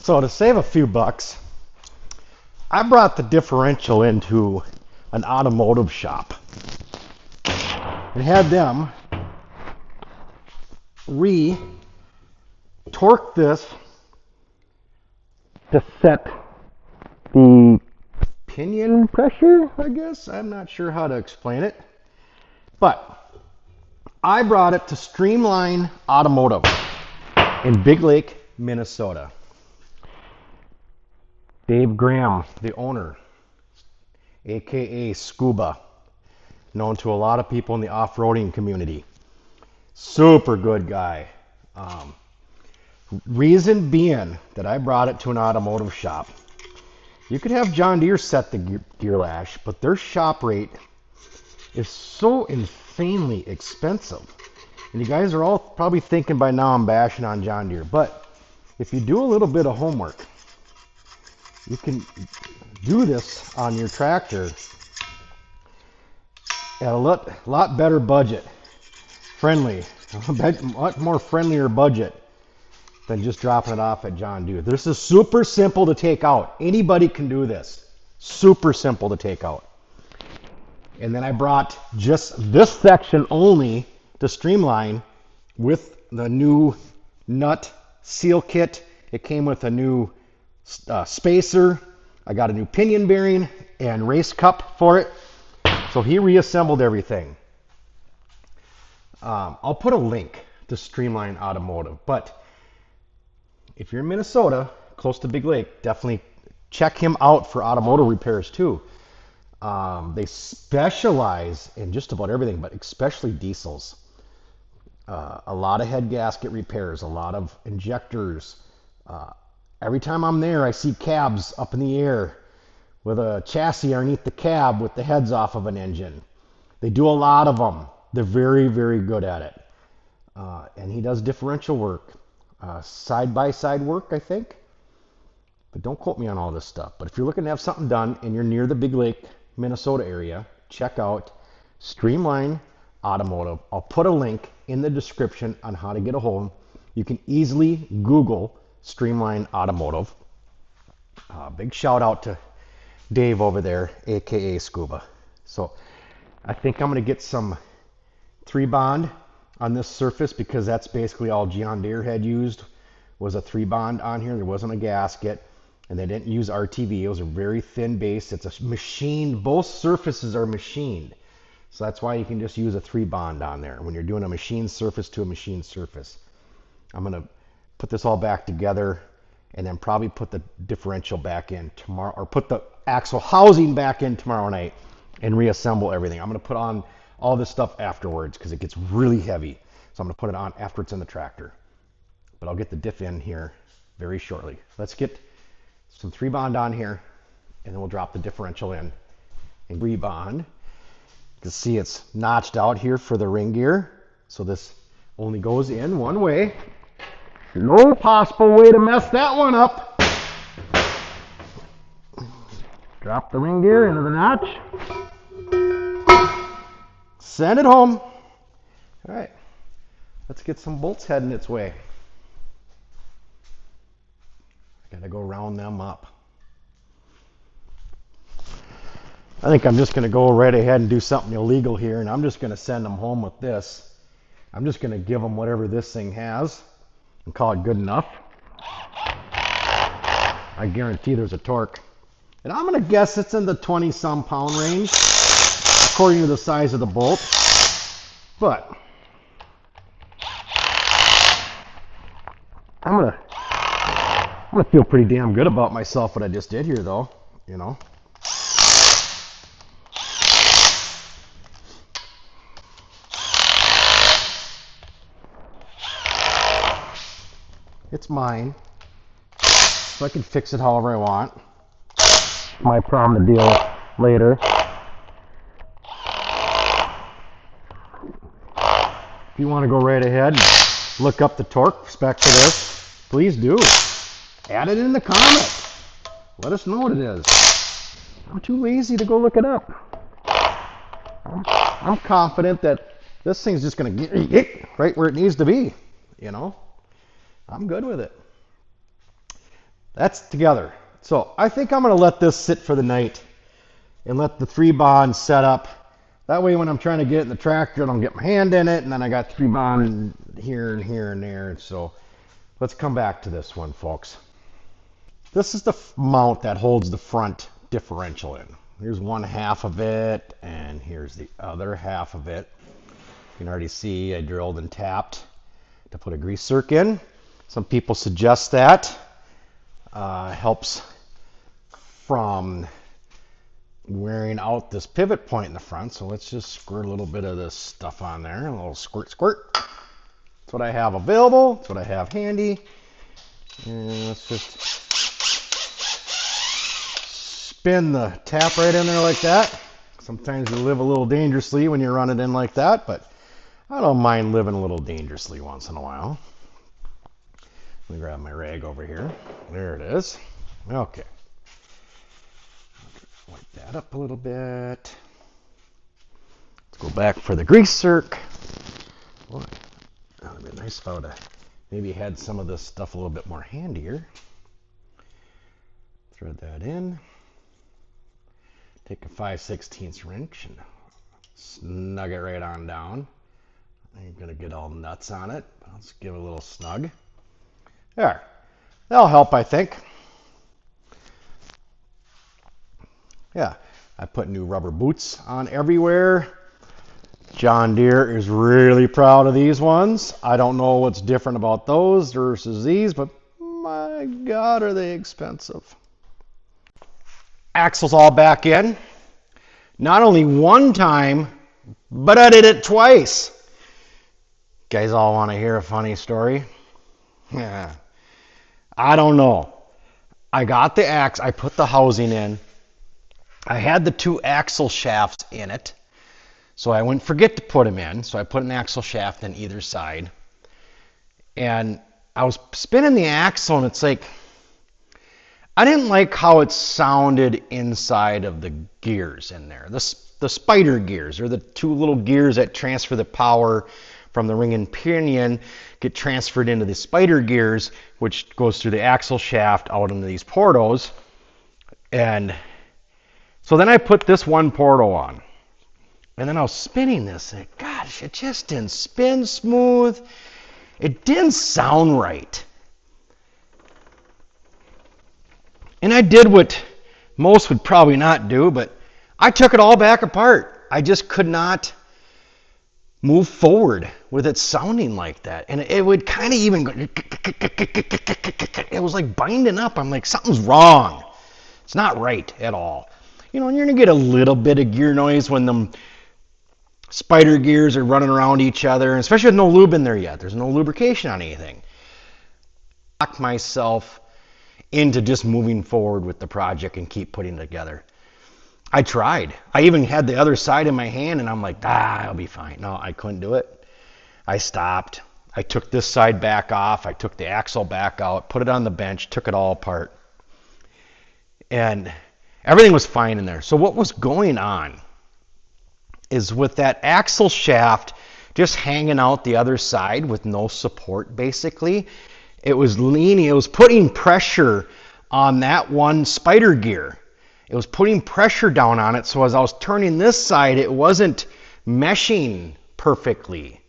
So to save a few bucks, I brought the differential into an automotive shop and had them torque this to set the pinion pressure, I guess. I'm not sure how to explain it. But I brought it to Streamline Automotive in Big Lake, Minnesota. Dave Graham, the owner, aka Scuba, known to a lot of people in the off-roading community. Super good guy. Reason being that I brought it to an automotive shop. You could have John Deere set the gear lash, but their shop rate is so insanely expensive. And you guys are all probably thinking by now I'm bashing on John Deere, but if you do a little bit of homework, you can do this on your tractor at a lot better budget, friendly, a much more friendlier budget than just dropping it off at John Deere. This is super simple to take out. Anybody can do this. Super simple to take out. And then I brought just this section only to Streamline with the new nut seal kit. It came with a new spacer. I got a new pinion bearing and race cup for it. So he reassembled everything. I'll put a link to Streamline Automotive, but if you're in Minnesota, close to Big Lake, definitely check him out for automotive repairs too. They specialize in just about everything, but especially diesels. A lot of head gasket repairs, a lot of injectors. Every time I'm there, I see cabs up in the air with a chassis underneath the cab with the heads off of an engine. They do a lot of them. They're very, very good at it. And he does differential work. Side-by-side work, I think. But don't quote me on all this stuff. But if you're looking to have something done and you're near the Big Lake, Minnesota area, check out Streamline Automotive. I'll put a link in the description on how to get a hold. You can easily Google Streamline Automotive. Big shout out to Dave over there, aka Scuba. So I think I'm going to get some 3-bond on this surface because that's basically all John Deere had used was a 3-bond on here. There wasn't a gasket, and they didn't use RTV. It was a very thin base. It's a machined. Both surfaces are machined, so that's why you can just use a 3-bond on there when you're doing a machined surface to a machined surface. I'm gonna put this all back together and then probably put the differential back in tomorrow, or put the axle housing back in tomorrow night and reassemble everything. I'm gonna put on all this stuff afterwards because it gets really heavy. So I'm going to put it on after it's in the tractor. But I'll get the diff in here very shortly. Let's get some 3-bond on here, and then we'll drop the differential in and rebond. You can see it's notched out here for the ring gear. So this only goes in one way. No possible way to mess that one up. Drop the ring gear into the notch. Send it home. All right, let's get some bolts heading its way. Gotta go round them up. I think I'm just gonna go right ahead and do something illegal here, and I'm just gonna send them home with this. I'm just gonna give them whatever this thing has and call it good enough. I guarantee there's a torque. And I'm gonna guess it's in the 20-some pound range, according to the size of the bolt. But I'm gonna feel pretty damn good about myself what I just did here though, you know. It's mine, so I can fix it however I want. My problem to deal with later. If you want to go right ahead and look up the torque spec for this, please do. Add it in the comments. Let us know what it is. I'm too lazy to go look it up. I'm confident that this thing's just going to get it right where it needs to be, you know. I'm good with it. That's together. So I think I'm going to let this sit for the night and let the 3-bond set up. That way when I'm trying to get it in the tractor, I don't get my hand in it, and then I got 3-bond here and here and there. So let's come back to this one, folks. This is the mount that holds the front differential in. Here's one half of it, and here's the other half of it. You can already see I drilled and tapped to put a grease zerk in. Some people suggest that. Helps from wearing out this pivot point in the front. So let's just squirt a little bit of this stuff on there. A little squirt, squirt. That's what I have available. That's what I have handy. And let's just spin the tap right in there like that. Sometimes you live a little dangerously when you run it in like that, but I don't mind living a little dangerously once in a while. Let me grab my rag over here. There it is. Okay. Wipe that up a little bit. Let's go back for the grease zerk. Boy, that would be nice if I would have maybe had some of this stuff a little bit more handier. Thread that in. Take a 5/16 wrench and snug it right on down. I'm going to get all nuts on it. Let's give it a little snug. There. That'll help, I think. Yeah, I put new rubber boots on everywhere. John Deere is really proud of these ones. I don't know what's different about those versus these, but my God, are they expensive. Axle's all back in. Not only one time, but I did it twice. You guys all want to hear a funny story? Yeah. I don't know. I got the I put the housing in. I had the 2 axle shafts in it. So I wouldn't forget to put them in. So I put an axle shaft in either side. And I was spinning the axle, and it's like, I didn't like how it sounded inside of the gears in there. The spider gears, or the 2 little gears that transfer the power from the ring and pinion, get transferred into the spider gears, which goes through the axle shaft out into these portos. And so then I put this one porto on. And then I was spinning this, and gosh, it just didn't spin smooth. It didn't sound right. And I did what most would probably not do, but I took it all back apart. I just could not move forward with it sounding like that. And it would kind of even go, it was like binding up. I'm like, something's wrong. It's not right at all. You know, and you're going to get a little bit of gear noise when them spider gears are running around each other, especially with no lube in there yet. There's no lubrication on anything. I locked myself into just moving forward with the project and keep putting it together. I tried. I even had the other side in my hand, and I'm like, I'll be fine. No, I couldn't do it. I stopped. I took this side back off. I took the axle back out, put it on the bench, took it all apart. And everything was fine in there. So what was going on is with that axle shaft just hanging out the other side with no support, basically, it was leaning, it was putting pressure on that one spider gear. It was putting pressure down on it, so as I was turning this side, it wasn't meshing perfectly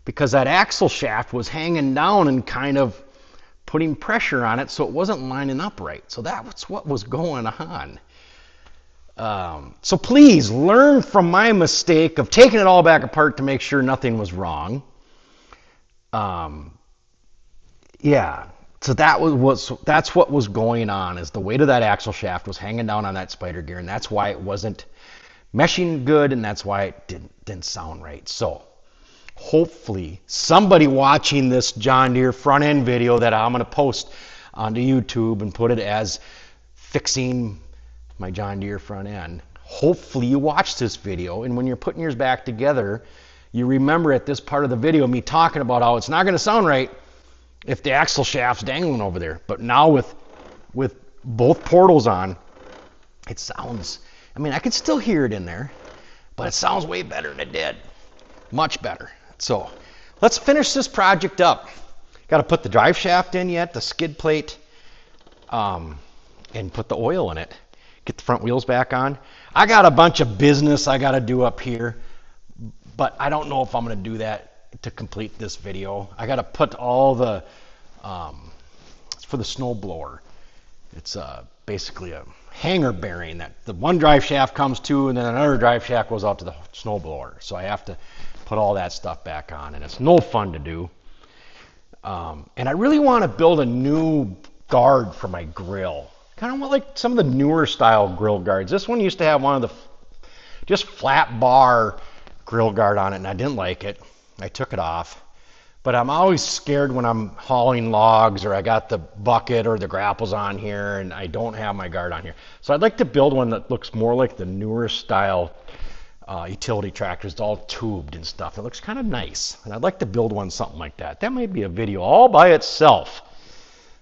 because that axle shaft was hanging down and kind of putting pressure on it, so it wasn't lining up right. So that's what was going on. So please learn from my mistake of taking it all back apart to make sure nothing was wrong. Yeah, so that's what was going on, is the weight of that axle shaft was hanging down on that spider gear, and that's why it wasn't meshing good, and that's why it didn't sound right. So hopefully somebody watching this John Deere front end video that I'm going to post onto YouTube and put it as fixing my John Deere front end, hopefully you watch this video, and when you're putting yours back together, you remember at this part of the video me talking about how it's not going to sound right if the axle shaft's dangling over there. But now with both portals on, it sounds, I mean, I can still hear it in there, but it sounds way better than it did. Much better. So let's finish this project up. Got to put the drive shaft in yet, the skid plate. and put the oil in it. Get the front wheels back on. I got a bunch of business I got to do up here, but I don't know if I'm going to do that to complete this video. I got to put all the, it's for the snow blower. It's basically a hanger bearing that the one drive shaft comes to, and then another drive shaft goes out to the snow blower. So I have to put all that stuff back on, and it's no fun to do. And I really want to build a new guard for my grill. Kind of want like some of the newer style grill guards. This one used to have one of the just flat bar grill guard on it, and I didn't like it. I took it off. But I'm always scared when I'm hauling logs, or I got the bucket or the grapples on here and I don't have my guard on here. So I'd like to build one that looks more like the newer style utility tractors. It's all tubed and stuff. It looks kind of nice. And I'd like to build one something like that. That might be a video all by itself.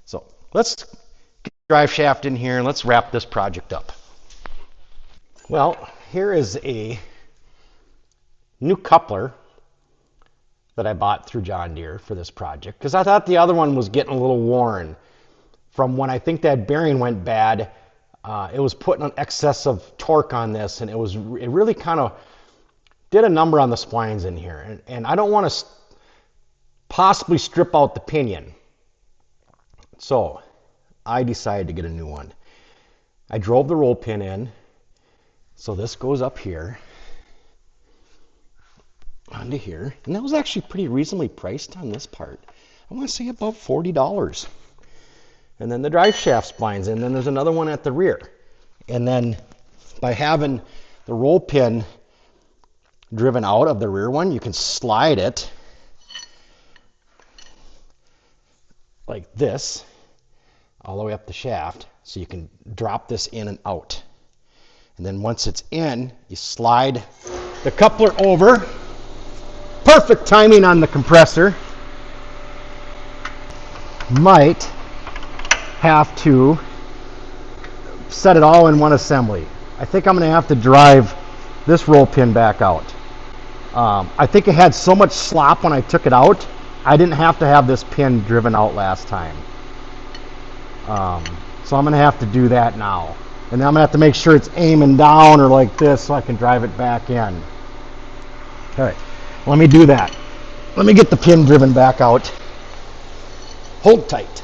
So let's get the drive shaft in here and let's wrap this project up. Well, here is a new coupler that I bought through John Deere for this project, because I thought the other one was getting a little worn from when I think that bearing went bad. It was putting an excess of torque on this, and it really kind of did a number on the splines in here, and I don't want to possibly strip out the pinion. So I decided to get a new one. I drove the roll pin in, so this goes up here onto here, and that was actually pretty reasonably priced on this part. I want to say about $40. And then the drive shaft splines, and then there's another one at the rear. And then by having the roll pin driven out of the rear one, you can slide it like this all the way up the shaft, so you can drop this in and out. And then once it's in, you slide the coupler over. Perfect timing on the compressor. Might have to set it all in one assembly. I think I'm going to have to drive this roll pin back out. I think it had so much slop when I took it out, I didn't have to have this pin driven out last time. So I'm going to have to do that now. And then I'm going to have to make sure it's aiming down or like this so I can drive it back in. All right. Let me do that. Let me get the pin driven back out. Hold tight.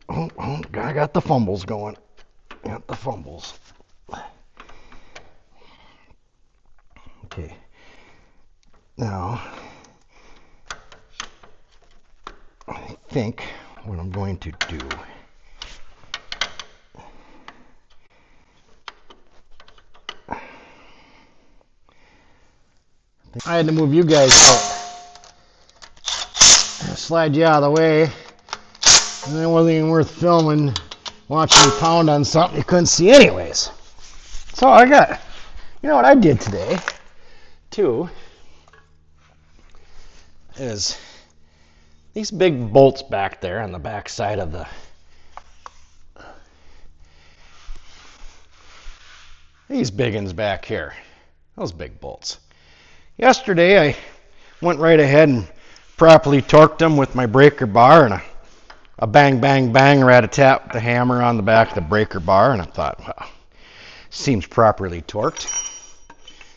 I got the fumbles going. Got the fumbles. Okay. Now, I think what I'm going to do, I had to move you guys out. Slide you out of the way. And it wasn't even worth filming, watching me pound on something you couldn't see anyways. So I got, you know what I did today, too, is these big bolts back there on the back side of the, these big ones back here, those big bolts. Yesterday I went right ahead and properly torqued them with my breaker bar and a bang, bang, bang, rat-a-tap the hammer on the back of the breaker bar, and I thought, well, seems properly torqued,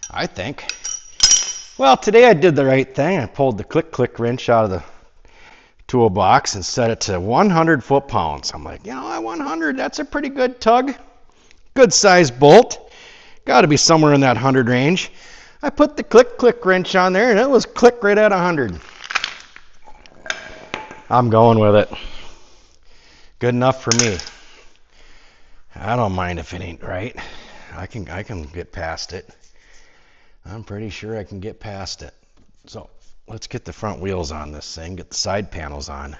I think. Well, today I did the right thing. I pulled the click wrench out of the toolbox and set it to 100 foot-pounds. I'm like, you know, at 100, that's a pretty good tug. Good size bolt. Got to be somewhere in that 100 range. I put the click wrench on there, and it was click right at 100. I'm going with it. Good enough for me. I don't mind if it ain't right. I can get past it. I'm pretty sure I can get past it. So let's get the front wheels on this thing, get the side panels on,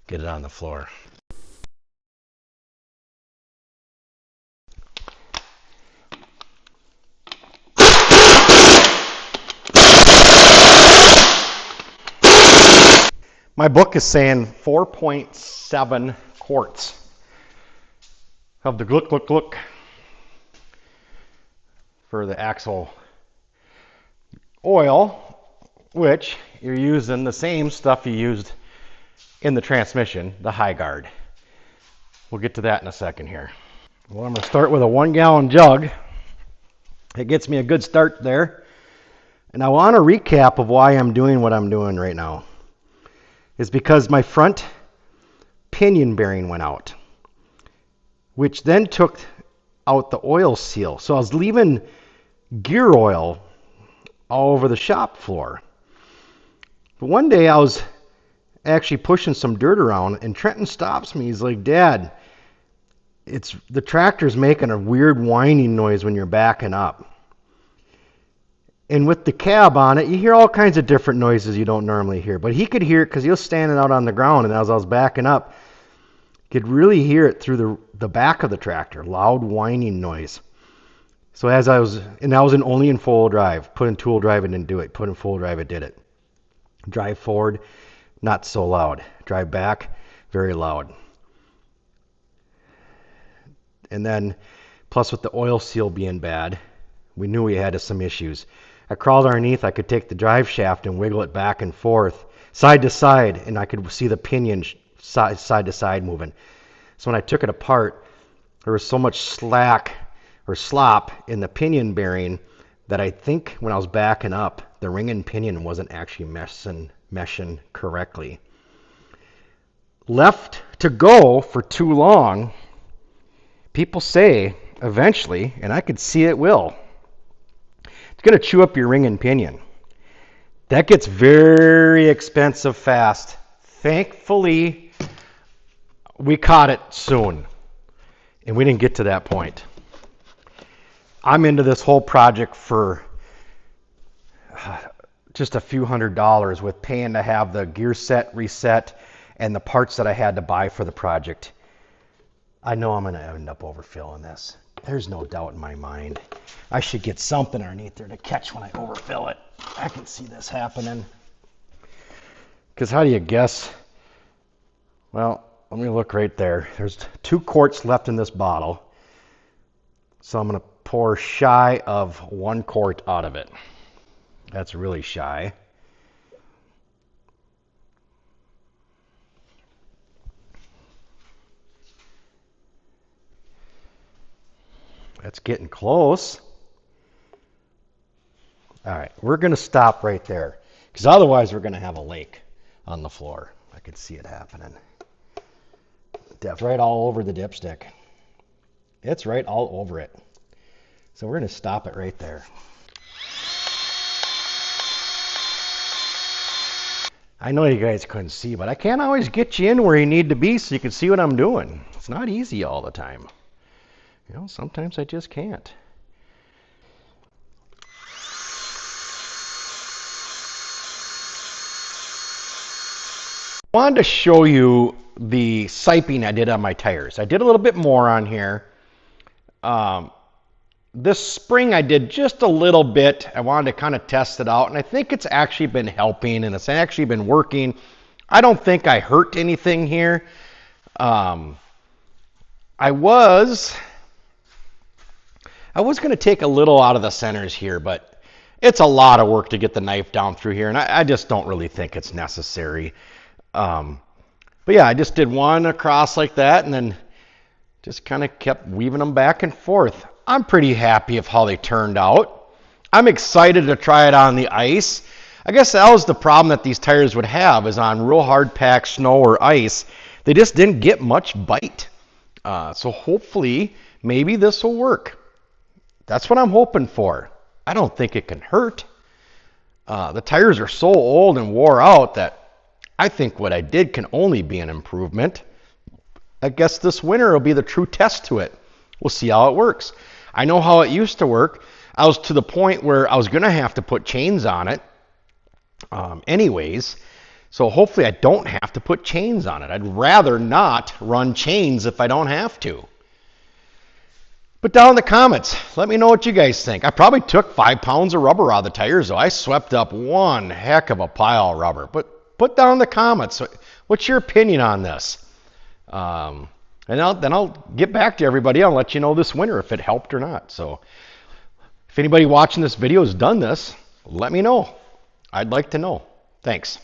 get it on the floor. My book is saying 4.7 quarts of the gluck for the axle oil, which you're using the same stuff you used in the transmission, the high guard. We'll get to that in a second here. Well, I'm going to start with a 1-gallon jug. It gets me a good start there. And I want a recap of why I'm doing what I'm doing right now. It's because my front pinion bearing went out, which then took out the oil seal. So I was leaving gear oil all over the shop floor. But one day I was actually pushing some dirt around, and Trenton stops me. He's like, "Dad, the tractor's making a weird whining noise when you're backing up." And with the cab on it, you hear all kinds of different noises you don't normally hear. But he could hear it because he was standing out on the ground, and as I was backing up, could really hear it through the back of the tractor, loud whining noise. So as I was, and I was only in full drive. Put in two-wheel drive, it didn't do it. Put in full drive, it did it. Drive forward, not so loud. Drive back, very loud. And then, plus with the oil seal being bad, we knew we had some issues. I crawled underneath. I could take the drive shaft and wiggle it back and forth, side to side, and I could see the pinion side to side moving. So when I took it apart, there was so much slack or slop in the pinion bearing that I think when I was backing up, the ring and pinion wasn't actually meshing correctly. Left to go for too long, people say eventually, and I could see it will, it's going to chew up your ring and pinion. That gets very expensive fast. Thankfully, we caught it soon, and we didn't get to that point. I'm into this whole project for just a few $100s, with paying to have the gear set reset and the parts that I had to buy for the project. I know I'm going to end up overfilling this. There's no doubt in my mind. I should get something underneath there to catch when I overfill it. I can see this happening. Because how do you guess? Well, let me look right there. There's 2 quarts left in this bottle. So I'm going to pour shy of 1 quart out of it. That's really shy. That's getting close. All right, we're going to stop right there, because otherwise we're going to have a lake on the floor. I could see it happening. Right all over the dipstick. It's right all over it. So we're going to stop it right there. I know you guys couldn't see, but I can't always get you in where you need to be so you can see what I'm doing. It's not easy all the time. You know, sometimes I just can't. I wanted to show you the siping I did on my tires. I did a little bit more on here. This spring I did just a little bit. I wanted to kind of test it out, and I think it's actually been helping, and it's actually been working. I don't think I hurt anything here. I was going to take a little out of the centers here, but it's a lot of work to get the knife down through here, and I just don't really think it's necessary. But yeah, I just did one across like that, and then just kind of kept weaving them back and forth. I'm pretty happy with how they turned out. I'm excited to try it on the ice. I guess that was the problem that these tires would have, is on real hard packed snow or ice, they just didn't get much bite. So hopefully, maybe this will work. That's what I'm hoping for. I don't think it can hurt. The tires are so old and wore out that I think what I did can only be an improvement. I guess this winter will be the true test to it. We'll see how it works. I know how it used to work. I was to the point where I was going to have to put chains on it anyways. So hopefully I don't have to put chains on it. I'd rather not run chains if I don't have to. But down in the comments, let me know what you guys think. I probably took 5 pounds of rubber out of the tires, though. I swept up one heck of a pile of rubber. But put down in the comments, what's your opinion on this? And then I'll get back to everybody. I'll let you know this winter if it helped or not. So if anybody watching this video has done this, let me know. I'd like to know. Thanks.